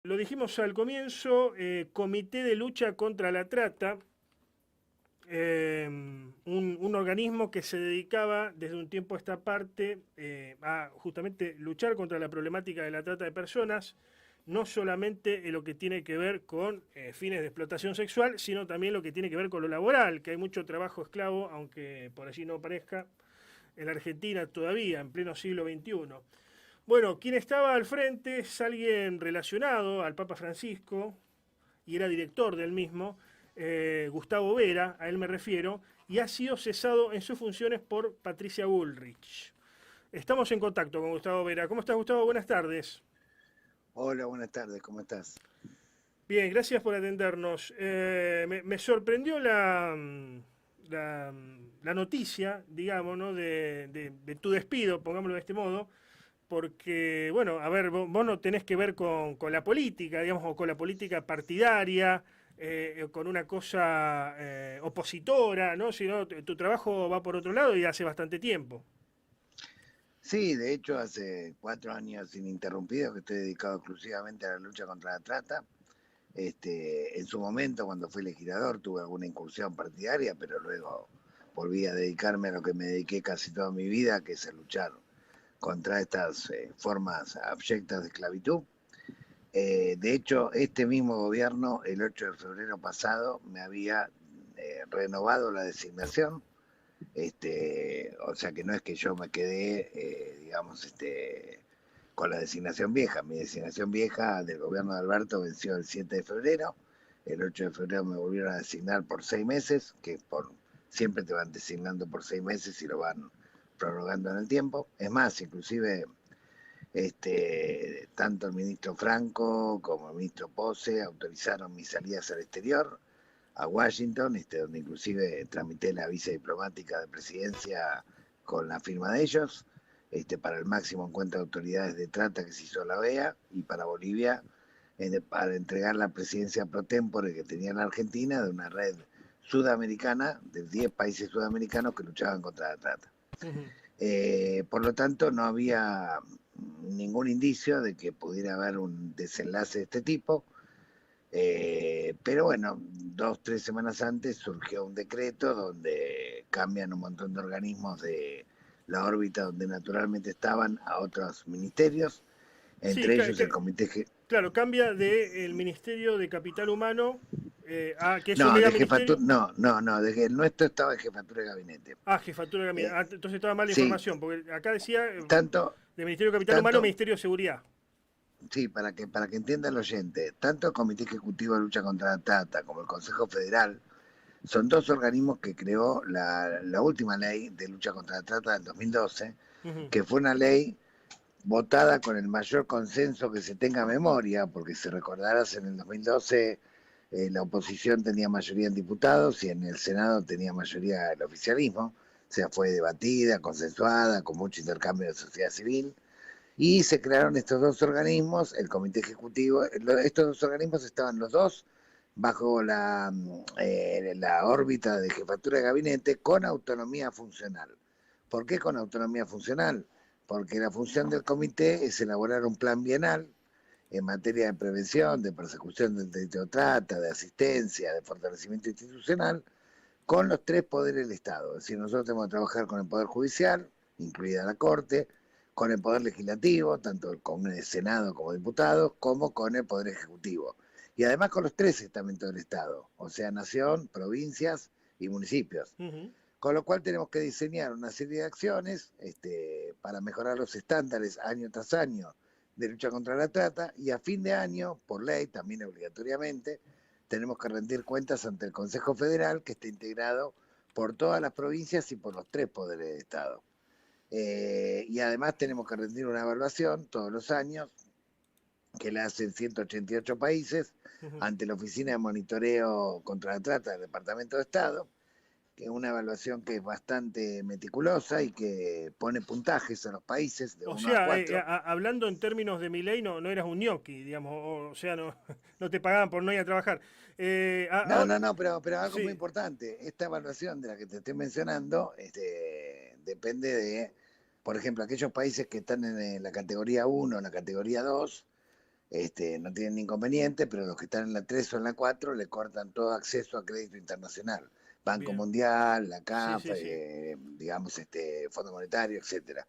Lo dijimos al comienzo, Comité de Lucha contra la Trata, un organismo que se dedicaba desde un tiempo a esta parte a justamente luchar contra la problemática de la trata de personas, no solamente en lo que tiene que ver con fines de explotación sexual, sino también lo que tiene que ver con lo laboral, que hay mucho trabajo esclavo, aunque por allí no parezca, en la Argentina todavía, en pleno siglo XXI. Bueno, quien estaba al frente es alguien relacionado al Papa Francisco y era director del mismo, Gustavo Vera, a él me refiero, y ha sido cesado en sus funciones por Patricia Bullrich. Estamos en contacto con Gustavo Vera. ¿Cómo estás, Gustavo? Buenas tardes. Hola, buenas tardes, ¿cómo estás? Bien, gracias por atendernos. Me sorprendió la noticia, digamos, ¿no? de tu despido, pongámoslo de este modo, porque, bueno, a ver, vos no tenés que ver con la política, digamos, o con la política partidaria, con una cosa opositora, ¿no? Sino tu trabajo va por otro lado y hace bastante tiempo. Sí, de hecho, hace 4 años ininterrumpidos que estoy dedicado exclusivamente a la lucha contra la trata. En su momento, cuando fui legislador, tuve alguna incursión partidaria, pero luego volví a dedicarme a lo que me dediqué casi toda mi vida, que es a luchar contra estas formas abyectas de esclavitud. De hecho, este mismo gobierno, el 8 de febrero pasado, me había renovado la designación. O sea que no es que yo me quedé, digamos, con la designación vieja. Mi designación vieja del gobierno de Alberto venció el 7 de febrero. El 8 de febrero me volvieron a designar por 6 meses, que siempre te van designando por 6 meses y lo van prorrogando en el tiempo. Es más, inclusive tanto el ministro Franco como el ministro Pose autorizaron mis salidas al exterior, a Washington, donde inclusive tramité la visa diplomática de presidencia con la firma de ellos, para el máximo encuentro de autoridades de trata que se hizo la OEA, y para Bolivia, para entregar la presidencia pro tempore que tenía la Argentina de una red sudamericana de 10 países sudamericanos que luchaban contra la trata. Ujú. Por lo tanto, no había ningún indicio de que pudiera haber un desenlace de este tipo. Pero bueno, 2, 3 semanas antes surgió un decreto donde cambian un montón de organismos de la órbita donde naturalmente estaban a otros ministerios, Sí, entre ellos el comité. claro, cambia del Ministerio de Capital Humano a que es un No, mega de jefatura, ministerio. no, de que el nuestro estaba en jefatura de gabinete. Ah, jefatura de gabinete. Eh, Ah, entonces estaba mal la sí, información, porque acá decía tanto, de Ministerio de Capital Humano, tanto, Ministerio de Seguridad. sí, para que entienda el oyente, tanto el Comité Ejecutivo de Lucha contra la Trata como el Consejo Federal son dos organismos que creó la última ley de lucha contra la trata del 2012, Ujú. que fue una ley votada con el mayor consenso que se tenga memoria, porque si recordarás en el 2012 la oposición tenía mayoría en diputados y en el Senado tenía mayoría el oficialismo, o sea, fue debatida, consensuada, con mucho intercambio de sociedad civil, y se crearon estos dos organismos, el Comité Ejecutivo. Estos dos organismos estaban los dos bajo la órbita de jefatura de gabinete con autonomía funcional. ¿Por qué con autonomía funcional? Porque la función del comité es elaborar un plan bienal en materia de prevención, de persecución del delito de trata, de asistencia, de fortalecimiento institucional, con los tres poderes del Estado. Es decir, nosotros tenemos que trabajar con el Poder Judicial, incluida la Corte, con el Poder Legislativo, tanto con el Senado como diputados, como con el Poder Ejecutivo. Y además con los tres estamentos del Estado, o sea, nación, provincias y municipios. Ujú. Con lo cual tenemos que diseñar una serie de acciones para mejorar los estándares año tras año de lucha contra la trata, y a fin de año, por ley, también obligatoriamente, tenemos que rendir cuentas ante el Consejo Federal, que está integrado por todas las provincias y por los tres poderes de Estado. Y además tenemos que rendir una evaluación todos los años, que la hacen 188 países, Ujú. ante la Oficina de Monitoreo contra la Trata del Departamento de Estado, que es una evaluación que es bastante meticulosa y que pone puntajes a los países de O uno a sea, 4. hablando en términos de mi ley, no, no eras un ñoqui, digamos, o sea, no, no te pagaban por no ir a trabajar. No, Ahora, no, pero algo muy sí, importante, esta evaluación de la que te estoy mencionando depende de, por ejemplo, aquellos países que están en la categoría 1, en la categoría 2, no tienen inconveniente, pero los que están en la 3 o en la 4 le cortan todo acceso a crédito internacional. Banco Bien. Mundial, la Sí, CAF, sí, sí. digamos, Fondo Monetario, etcétera.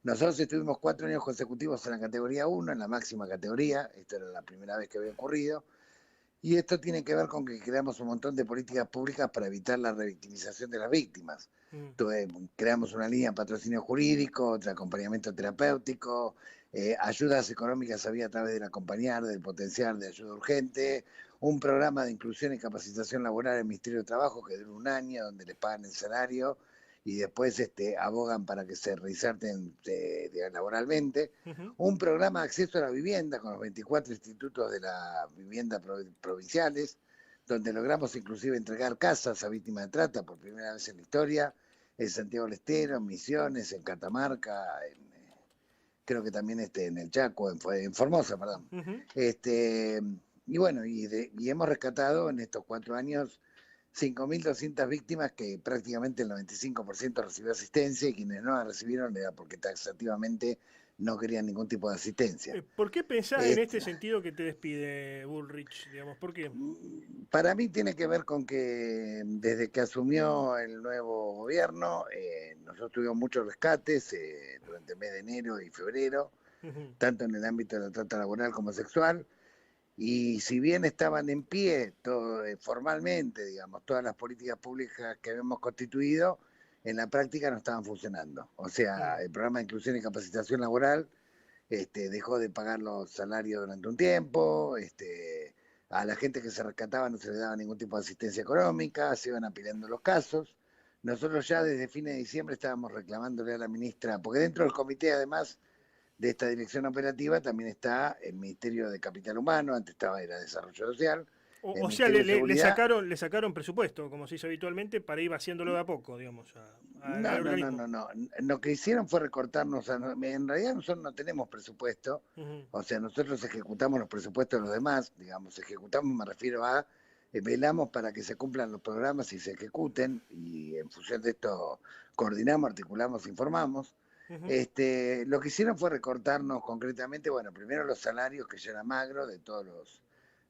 Nosotros estuvimos 4 años consecutivos en la categoría 1, en la máxima categoría. Esto era la primera vez que había ocurrido. Y esto tiene que ver con que creamos un montón de políticas públicas para evitar la revictimización de las víctimas. Mm. Entonces, creamos una línea de patrocinio jurídico, otro acompañamiento terapéutico, ayudas económicas había a través del acompañar, del potenciar, de ayuda urgente, un programa de inclusión y capacitación laboral en el Ministerio de Trabajo que dura un año, donde les pagan el salario y después abogan para que se reinserten laboralmente. Ujú. Un programa de acceso a la vivienda con los 24 institutos de la vivienda provinciales, donde logramos inclusive entregar casas a víctimas de trata por primera vez en la historia, en Santiago del Estero, en Misiones, en Catamarca, creo que también en el Chaco, en Formosa, perdón. Ujú. Este, y bueno, y hemos rescatado en estos 4 años 5.200 víctimas que prácticamente el 95% recibió asistencia y quienes no la recibieron era porque taxativamente no querían ningún tipo de asistencia. ¿Por qué pensás en este Este, sentido que te despide Bullrich, digamos? ¿Por qué? para mí tiene que ver con que desde que asumió el nuevo gobierno, nosotros tuvimos muchos rescates durante el mes de enero y febrero, Ujú. tanto en el ámbito de la trata laboral como sexual. Y si bien estaban en pie todo, formalmente, digamos, todas las políticas públicas que habíamos constituido, en la práctica no estaban funcionando. O sea, Mm. el programa de inclusión y capacitación laboral dejó de pagar los salarios durante un tiempo, a la gente que se rescataba no se le daba ningún tipo de asistencia económica, se iban apilando los casos. Nosotros ya desde fines de diciembre estábamos reclamándole a la ministra, porque dentro del comité además de esta dirección operativa también está el Ministerio de Capital Humano, antes era Desarrollo Social, el O sea, Ministerio de Seguridad. le sacaron presupuesto, como se hizo habitualmente, para ir haciéndolo de a poco, digamos, al No, no, no, organismo. no, no. Lo que hicieron fue recortarnos. En realidad nosotros no tenemos presupuesto, Ujú. o sea, nosotros ejecutamos los presupuestos de los demás, digamos, ejecutamos, me refiero a, velamos para que se cumplan los programas y se ejecuten, y en función de esto coordinamos, articulamos, informamos. Ujú. Lo que hicieron fue recortarnos concretamente, bueno, primero los salarios, que ya era magro, de todos los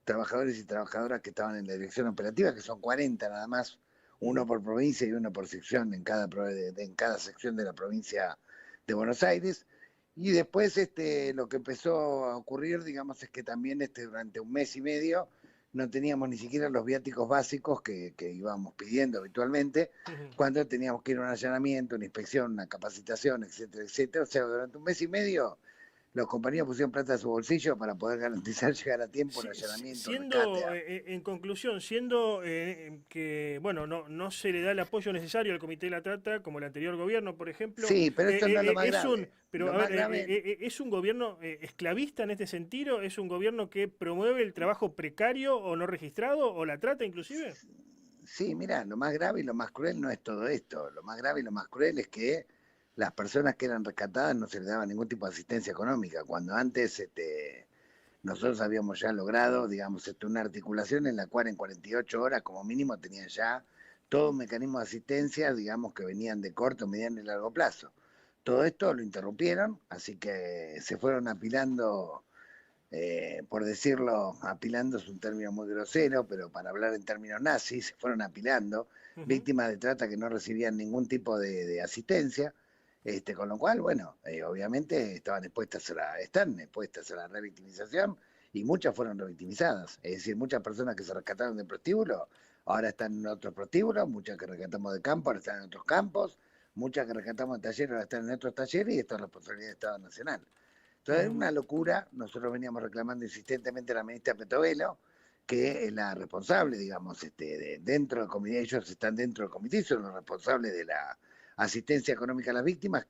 trabajadores y trabajadoras que estaban en la dirección operativa, que son 40 nada más, uno Ujú. por provincia y uno por sección en cada sección de la provincia de Buenos Aires. Y después lo que empezó a ocurrir, digamos, es que también durante un mes y medio no teníamos ni siquiera los viáticos básicos que íbamos pidiendo habitualmente, Ujú. cuando teníamos que ir a un allanamiento, una inspección, una capacitación, etcétera, etcétera. O sea, durante un mes y medio los compañeros pusieron plata de su bolsillo para poder garantizar llegar a tiempo un allanamiento, un rescate. Siendo, en conclusión, siendo que, bueno, no se le da el apoyo necesario al Comité de la Trata, como el anterior gobierno, por ejemplo, Sí, pero esto no es lo más grave. pero Lo a ver, más grave, ¿es un gobierno esclavista en este sentido? ¿Es un gobierno que promueve el trabajo precario o no registrado, o la trata inclusive? sí, mira, lo más grave y lo más cruel no es todo esto. Lo más grave y lo más cruel es que las personas que eran rescatadas no se les daba ningún tipo de asistencia económica, cuando antes nosotros habíamos ya logrado, digamos, una articulación en la cual en 48 horas como mínimo tenían ya todo un mecanismo de asistencia, digamos, que venían de corto, mediano y largo plazo. Todo esto lo interrumpieron, así que se fueron apilando, por decirlo, apilando es un término muy grosero, pero para hablar en términos nazis, se fueron apilando Ujú. víctimas de trata que no recibían ningún tipo de asistencia, con lo cual, bueno, obviamente están expuestas a la revictimización y muchas fueron revictimizadas. Es decir, muchas personas que se rescataron de prostíbulo ahora están en otros prostíbulos, muchas que rescatamos de campo ahora están en otros campos, muchas que rescatamos de talleres ahora están en otros talleres y esto es responsabilidad del Estado Nacional. Entonces, es Ujú. una locura. Nosotros veníamos reclamando insistentemente a la ministra Petovelo, que es la responsable, digamos, dentro del comité, ellos están dentro del comité, son los responsables de la asistencia económica a las víctimas,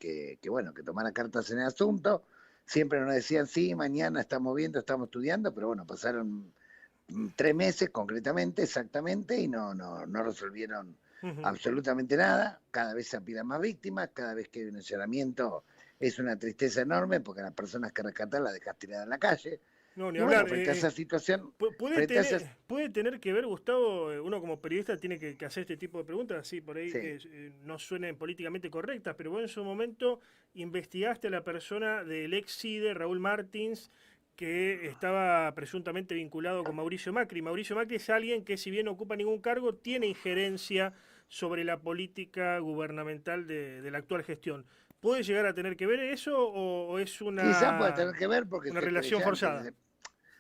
bueno, que tomara cartas en el asunto. Siempre nos decían, sí, mañana estamos viendo, estamos estudiando, pero bueno, pasaron 3 meses concretamente, exactamente, y no resolvieron Ujú. absolutamente nada. Cada vez se apilan más víctimas, cada vez que hay un allanamiento es una tristeza enorme porque a las personas que rescatan las dejas tiradas en la calle. No, ni Y bueno, hablar. frente a esa situación, frente a esas... Puede tener que ver, Gustavo, uno como periodista tiene que hacer este tipo de preguntas, así por ahí Sí, no suenen políticamente correctas, pero vos en su momento investigaste a la persona del ex CIDE, Raúl Martins, que estaba presuntamente vinculado con Mauricio Macri. Mauricio Macri es alguien que, si bien no ocupa ningún cargo, tiene injerencia sobre la política gubernamental de la actual gestión. ¿Puede llegar a tener que ver eso o es Quizá puede tener que ver porque una es relación forzada? querellante.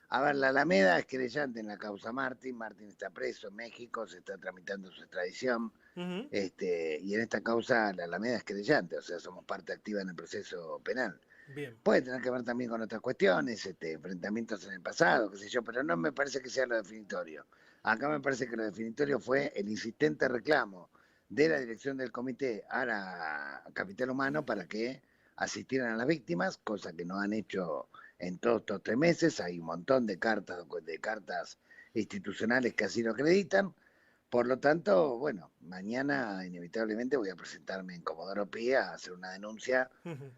A ver, la Alameda es querellante en la causa Martín. Martín está preso en México, se está tramitando su extradición. Ujú. Y en esta causa la Alameda es querellante, o sea, somos parte activa en el proceso penal. Bien. Puede tener que ver también con otras cuestiones, enfrentamientos en el pasado, qué sé yo, pero no me parece que sea lo definitorio. Acá me parece que lo definitorio fue el insistente reclamo de la dirección del comité a la Capital Humano para que asistieran a las víctimas, cosa que no han hecho en todos estos 3 meses. Hay un montón de cartas institucionales que así lo acreditan. Por lo tanto, bueno, mañana inevitablemente voy a presentarme en Comodoro Pi a hacer una denuncia Ujú.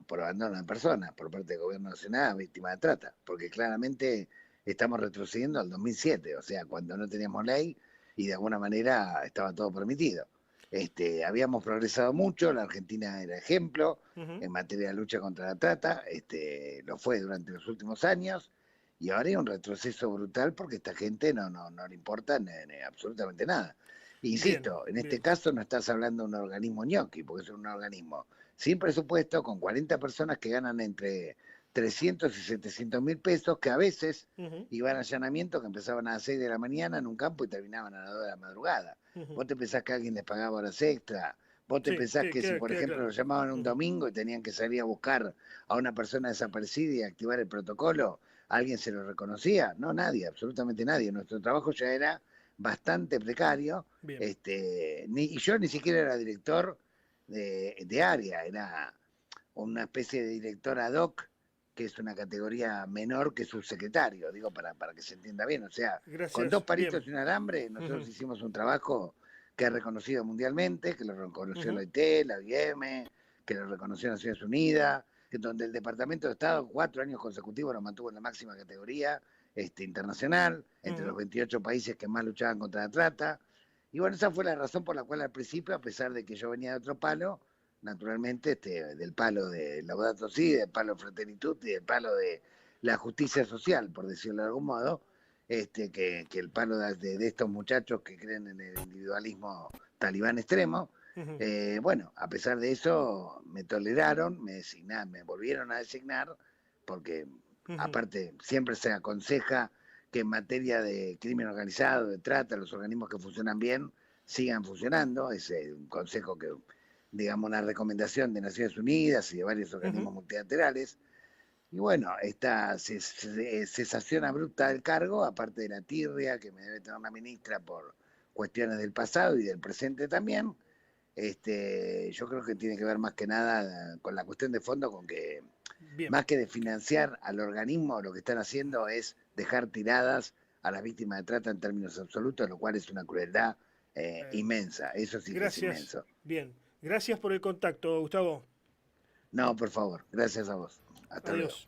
por abandono de personas por parte del gobierno nacional víctima de trata, porque claramente estamos retrocediendo al 2007, o sea, cuando no teníamos ley y de alguna manera estaba todo permitido. Habíamos progresado mucho, la Argentina era ejemplo Ujú. en materia de lucha contra la trata, lo fue durante los últimos años, y ahora hay un retroceso brutal porque a esta gente no le importa ni absolutamente nada. Bien, Insisto, en este bien. caso no estás hablando de un organismo ñoqui, porque es un organismo sin presupuesto, con 40 personas que ganan entre 300 y 700 mil pesos, que a veces Ujú. iban a allanamientos que empezaban a las 6 de la mañana en un campo y terminaban a las 2 de la madrugada. Ujú. Vos te pensás que alguien les pagaba horas extra, vos te Sí, pensás que si, por queda ejemplo, claro. lo llamaban un Ujú. domingo y tenían que salir a buscar a una persona desaparecida y activar el protocolo, ¿alguien se lo reconocía? No, nadie, absolutamente nadie. Nuestro trabajo ya era bastante precario, Bien. y yo ni siquiera era director de área, era una especie de director ad hoc, que es una categoría menor que subsecretario, digo, para que se entienda bien. O sea, con 2 Gracias. Bien. palitos y un alambre, nosotros Ujú. hicimos un trabajo que es reconocido mundialmente, que lo reconoció la Ujú. OIT, la OIM, que lo reconoció Naciones Unidas, que donde el Departamento de Estado 4 años consecutivos lo mantuvo en la máxima categoría internacional, entre los Ujú. 28 países que más luchaban contra la trata. Y bueno, esa fue la razón por la cual al principio, a pesar de que yo venía de otro palo, naturalmente del palo de Laudato Si, del palo de Fratelli Tutti, del palo de la justicia social, por decirlo de algún modo, que el palo de estos muchachos que creen en el individualismo talibán extremo. Ujú. Bueno, a pesar de eso, me toleraron, me volvieron a designar, porque Ujú. aparte siempre se aconseja que en materia de crimen organizado, de trata, los organismos que funcionan bien sigan funcionando. Es un consejo que, digamos, una recomendación de Naciones Unidas y de varios Ujú. organismos multilaterales. Y bueno, esta cesación abrupta del cargo, aparte de la tirria que me debe tener una ministra por cuestiones del pasado y del presente también, yo creo que tiene que ver más que nada con la cuestión de fondo, con que Bien. más que de financiar al organismo, lo que están haciendo es dejar tiradas a las víctimas de trata en términos absolutos, lo cual es una crueldad Eh, inmensa. Eso sí que es Gracias. inmenso. Bien. Gracias por el contacto, Gustavo. No, por favor, gracias a vos. Hasta luego. Adiós.